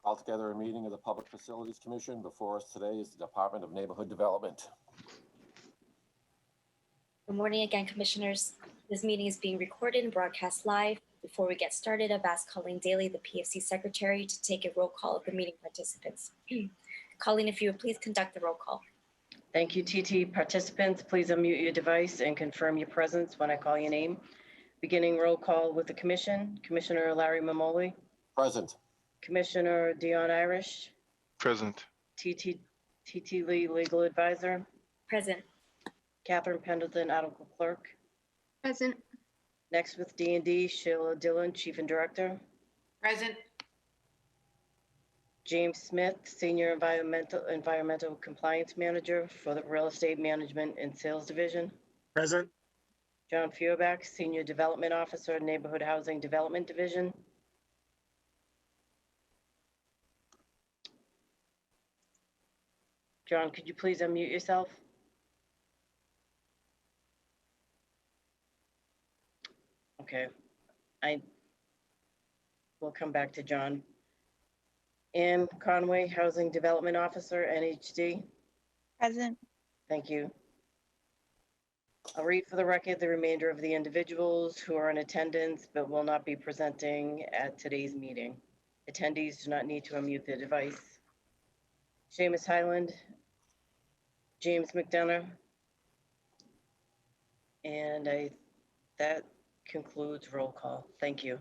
Call together a meeting of the Public Facilities Commission. Before us today is the Department of Neighborhood Development. Good morning again, Commissioners. This meeting is being recorded and broadcast live. Before we get started, I've asked Colleen Daly, the PFC Secretary, to take a roll call of the meeting participants. Colleen, if you would please conduct the roll call. Thank you, TT. Participants, please unmute your device and confirm your presence when I call your name. Beginning roll call with the Commission. Commissioner Larry Mamoli. Present. Commissioner Dion Irish. Present. TT Lee, Legal Advisor. Present. Catherine Pendleton, Article Clerk. Present. Next with D&D, Sheila Dillon, Chief and Director. Present. James Smith, Senior Environmental Compliance Manager for the Real Estate Management and Sales Division. Present. John Feuerbach, Senior Development Officer, Neighborhood Housing Development Division. John, could you please unmute yourself? Okay, we'll come back to John. Ann Conway, Housing Development Officer, NHD. Present. Thank you. I'll read for the record the remainder of the individuals who are in attendance but will not be presenting at today's meeting. Attendees do not need to unmute their device. Seamus Highland, James McDonough, and that concludes roll call. Thank you.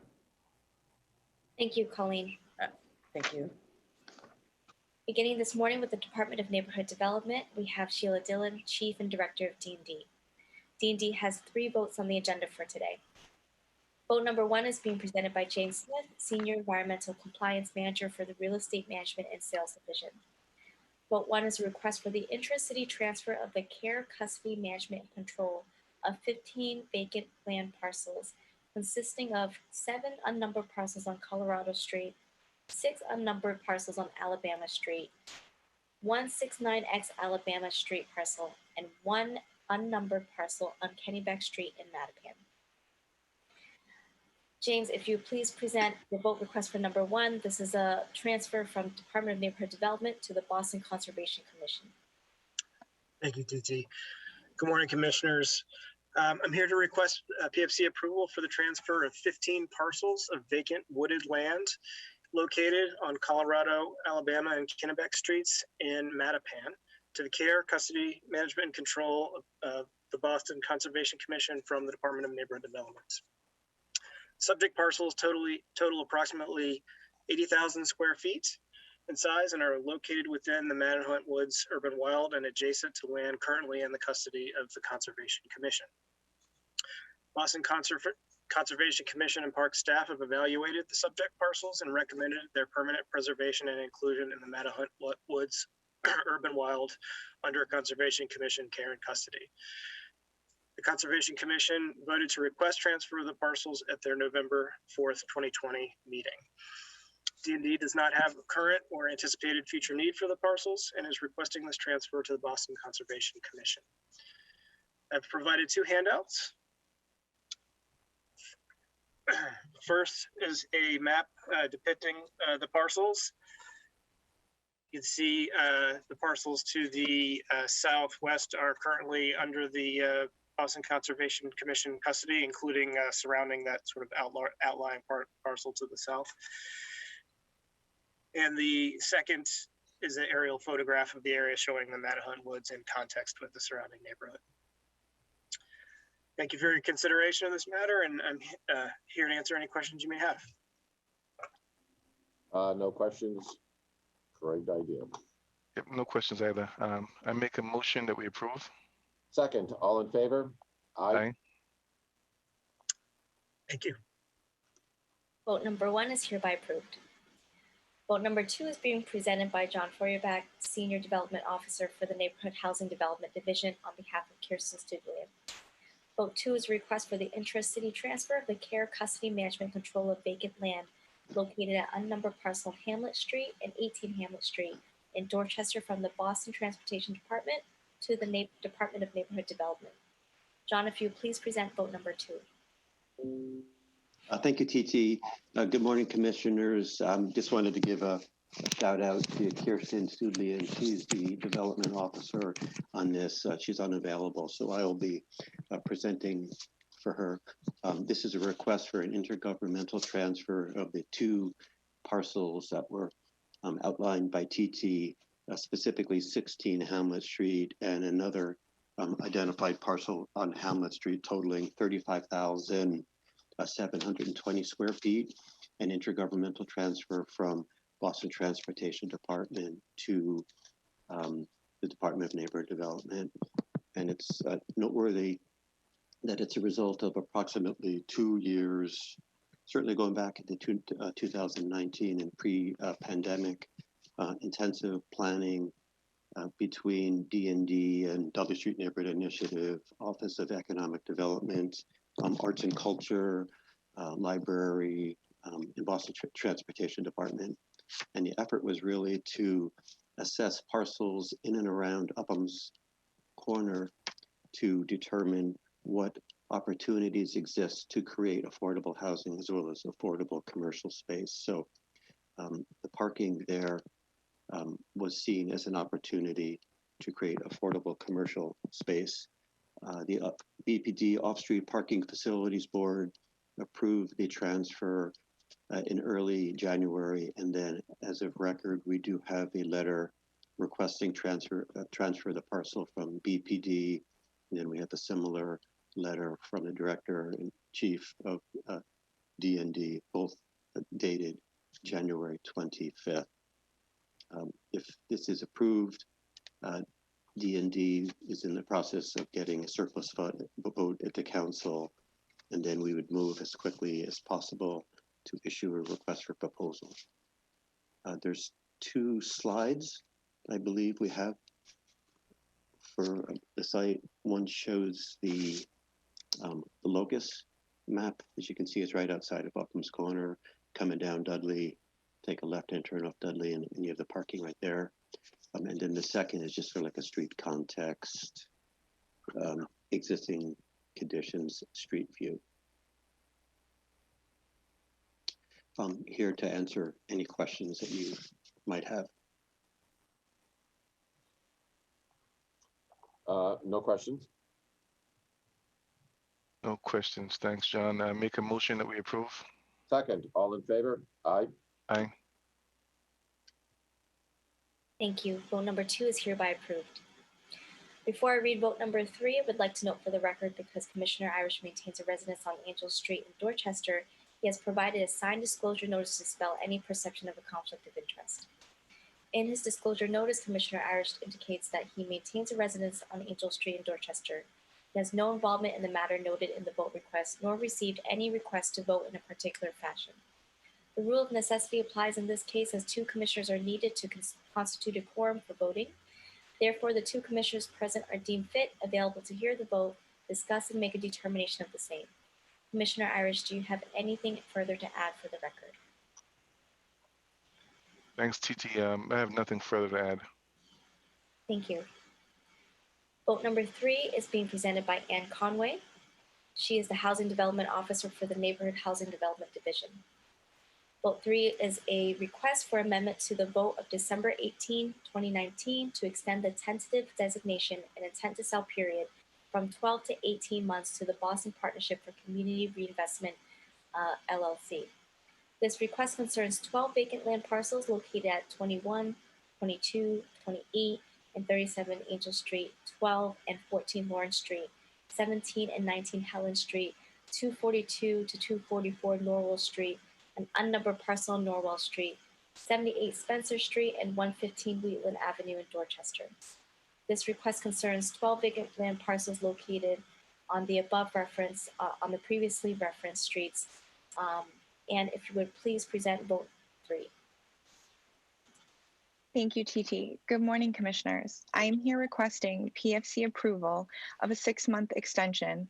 Thank you, Colleen. Thank you. Beginning this morning with the Department of Neighborhood Development, we have Sheila Dillon, Chief and Director of D&D. D&D has 3 votes on the agenda for today. Vote number 1 is being presented by James Smith, Senior Environmental Compliance Manager for the Real Estate Management and Sales Division. Vote 1 is a request for the intra-city transfer of the care, custody, management, and control of 15 vacant land parcels consisting of 7 unnumbered parcels on Colorado Street, 6 unnumbered parcels on Alabama Street, 169X Alabama Street parcel, and 1 unnumbered parcel on Kennebec Street in Mattapan. James, if you please present the vote request for number 1. This is a transfer from Department of Neighborhood Development to the Boston Conservation Commission. Thank you, TT. Good morning, Commissioners. I'm here to request PFC approval for the transfer of 15 parcels of vacant wooded land located on Colorado, Alabama, and Kennebec Streets in Mattapan to the care, custody, management, and control of the Boston Conservation Commission from the Department of Neighborhood Development. Subject parcels total approximately 80,000 square feet in size and are located within the Mattapan Woods Urban Wild and adjacent to land currently in the custody of the Conservation Commission. Boston Conservation Commission and park staff have evaluated the subject parcels and recommended their permanent preservation and inclusion in the Mattapan Woods Urban Wild under Conservation Commission care and custody. The Conservation Commission voted to request transfer of the parcels at their November 4th, 2020 meeting. D&D does not have a current or anticipated future need for the parcels and is requesting this transfer to the Boston Conservation Commission. I've provided 2 handouts. First is a map depicting the parcels. You can see the parcels to the southwest are currently under the Boston Conservation Commission custody, including surrounding that sort of outlying parcel to the south. And the second is an aerial photograph of the area showing the Mattapan Woods in context with the surrounding neighborhood. Thank you for your consideration of this matter, and I'm here to answer any questions you may have. No questions. Great idea. Yep, no questions either. I make a motion that we approve. Second, all in favor? Aye. Thank you. Vote number 1 is hereby approved. Vote number 2 is being presented by John Feuerbach, Senior Development Officer for the Neighborhood Housing Development Division on behalf of Kirsten Studlian. Vote 2 is a request for the intra-city transfer of the care, custody, management, control of vacant land located at unnumbered parcel Hamlet Street and 18 Hamlet Street in Dorchester from the Boston Transportation Department to the Department of Neighborhood Development. John, if you please present vote number 2. Thank you, TT. Good morning, Commissioners. Just wanted to give a shout out to Kirsten Studley, and she's the development officer on this. She's unavailable, so I will be presenting for her. This is a request for an intergovernmental transfer of the 2 parcels that were outlined by TT, specifically 16 Hamlet Street and another identified parcel on Hamlet Street totaling 35,720 square feet, an intergovernmental transfer from Boston Transportation Department to the Department of Neighborhood Development. And it's noteworthy that it's a result of approximately 2 years, certainly going back into 2019 and pre-pandemic intensive planning between D&D and Dudley Street Neighborhood Initiative, Office of Economic Development, Arts and Culture, Library, and Boston Transportation Department. And the effort was really to assess parcels in and around Upham's Corner to determine what opportunities exist to create affordable housing as well as affordable commercial space. So the parking there was seen as an opportunity to create affordable commercial space. The BPD Off-Street Parking Facilities Board approved the transfer in early January, and then as of record, we do have a letter requesting transfer the parcel from BPD, and then we have a similar letter from the Director and Chief of D&D, both dated January 25th. If this is approved, D&D is in the process of getting a surplus vote at the council, and then we would move as quickly as possible to issue a request for proposal. There's 2 slides I believe we have for the site. One shows the locus map. As you can see, it's right outside of Upham's Corner, coming down Dudley, take a left-hand turn off Dudley, and you have the parking right there. And then the second is just sort of like a street context, existing conditions, street view. I'm here to answer any questions that you might have. No questions? No questions. Thanks, John. I make a motion that we approve. Second, all in favor? Aye. Aye. Thank you. Vote number 2 is hereby approved. Before I read vote number 3, I would like to note for the record, because Commissioner Irish maintains a residence on Angel Street in Dorchester, he has provided a signed disclosure notice to dispel any perception of a conflict of interest. In his disclosure notice, Commissioner Irish indicates that he maintains a residence on Angel Street in Dorchester. He has no involvement in the matter noted in the vote request, nor received any request to vote in a particular fashion. The rule of necessity applies in this case, as 2 commissioners are needed to constitute a quorum for voting. Therefore, the 2 commissioners present are deemed fit, available to hear the vote, discuss, and make a determination of the same. Commissioner Irish, do you have anything further to add for the record? Thanks, TT. I have nothing further to add. Thank you. Vote number 3 is being presented by Ann Conway. She is the Housing Development Officer for the Neighborhood Housing Development Division. Vote 3 is a request for amendment to the vote of December 18, 2019 to extend the tentative designation and intent to sell period from 12 to 18 months to the Boston Partnership for Community Reinvestment, LLC. This request concerns 12 vacant land parcels located at 21, 22, 28, and 37 Angel Street, 12 and 14 Lawrence Street, 17 and 19 Helen Street, 242 to 244 Norwell Street, an unnumbered parcel on Norwell Street, 78 Spencer Street, and 115 Wheatland Avenue in Dorchester. This request concerns 12 vacant land parcels located on the above reference, on the previously referenced streets. And if you would please present vote 3. Thank you, TT. Good morning, Commissioners. I am here requesting PFC approval of a 6-month extension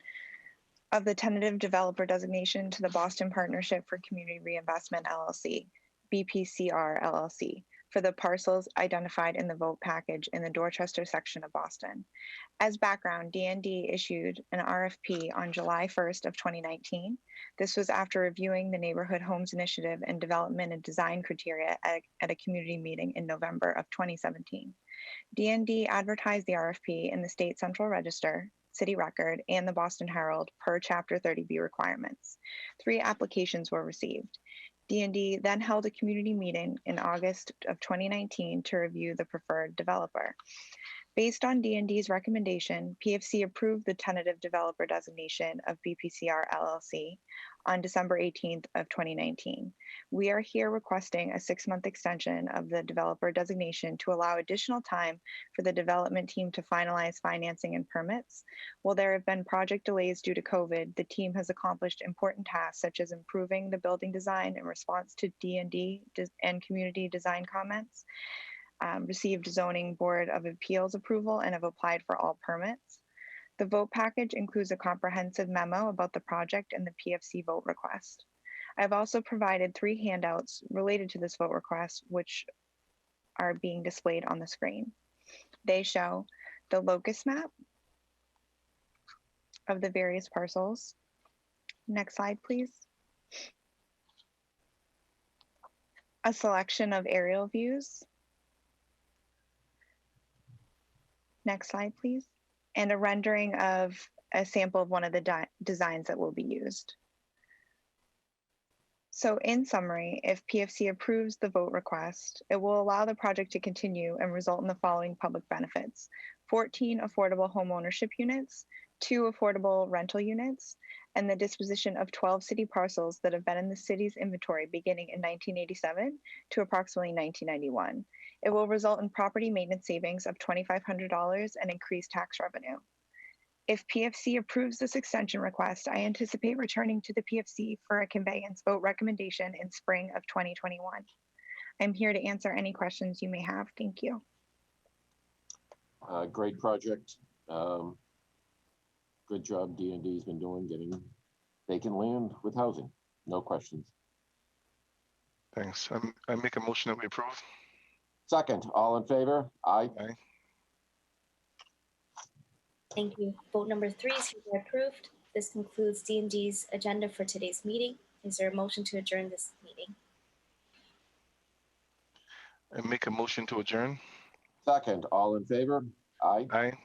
of the tentative developer designation to the Boston Partnership for Community Reinvestment, LLC, BPCR, LLC, for the parcels identified in the vote package in the Dorchester section of Boston. As background, DND issued an RFP on July 1st of 2019. This was after reviewing the Neighborhood Homes Initiative and Development and Design criteria at a community meeting in November of 2017. DND advertised the RFP in the State Central Register, City Record, and the Boston Herald per Chapter 30B requirements. 3 applications were received. DND then held a community meeting in August of 2019 to review the preferred developer. Based on DND's recommendation, PFC approved the tentative developer designation of BPCR LLC on December 18th of 2019. We are here requesting a 6-month extension of the developer designation to allow additional time for the development team to finalize financing and permits. While there have been project delays due to COVID, the team has accomplished important tasks such as improving the building design in response to DND and community design comments, received zoning board of appeals approval, and have applied for all permits. The vote package includes a comprehensive memo about the project and the PFC vote request. I've also provided 3 handouts related to this vote request, which are being displayed on the screen. They show the locus map of the various parcels. Next slide, please. A selection of aerial views. Next slide, please. And a rendering of a sample of one of the designs that will be used. So in summary, if PFC approves the vote request, it will allow the project to continue and result in the following public benefits: 14 affordable home ownership units, 2 affordable rental units, and the disposition of 12 city parcels that have been in the city's inventory beginning in 1987 to approximately 1991. It will result in property maintenance savings of $2,500 and increased tax revenue. If PFC approves this extension request, I anticipate returning to the PFC for a conveyance vote recommendation in spring of 2021. I'm here to answer any questions you may have. Thank you. Great project. Good job D&D's been doing, getting vacant land with housing. No questions. Thanks. I make a motion that we approve. Second, all in favor? Aye. Aye. Thank you. Vote number 3 is hereby approved. This concludes D&D's agenda for today's meeting. Is there a motion to adjourn this meeting? I make a motion to adjourn. Second, all in favor? Aye. Aye.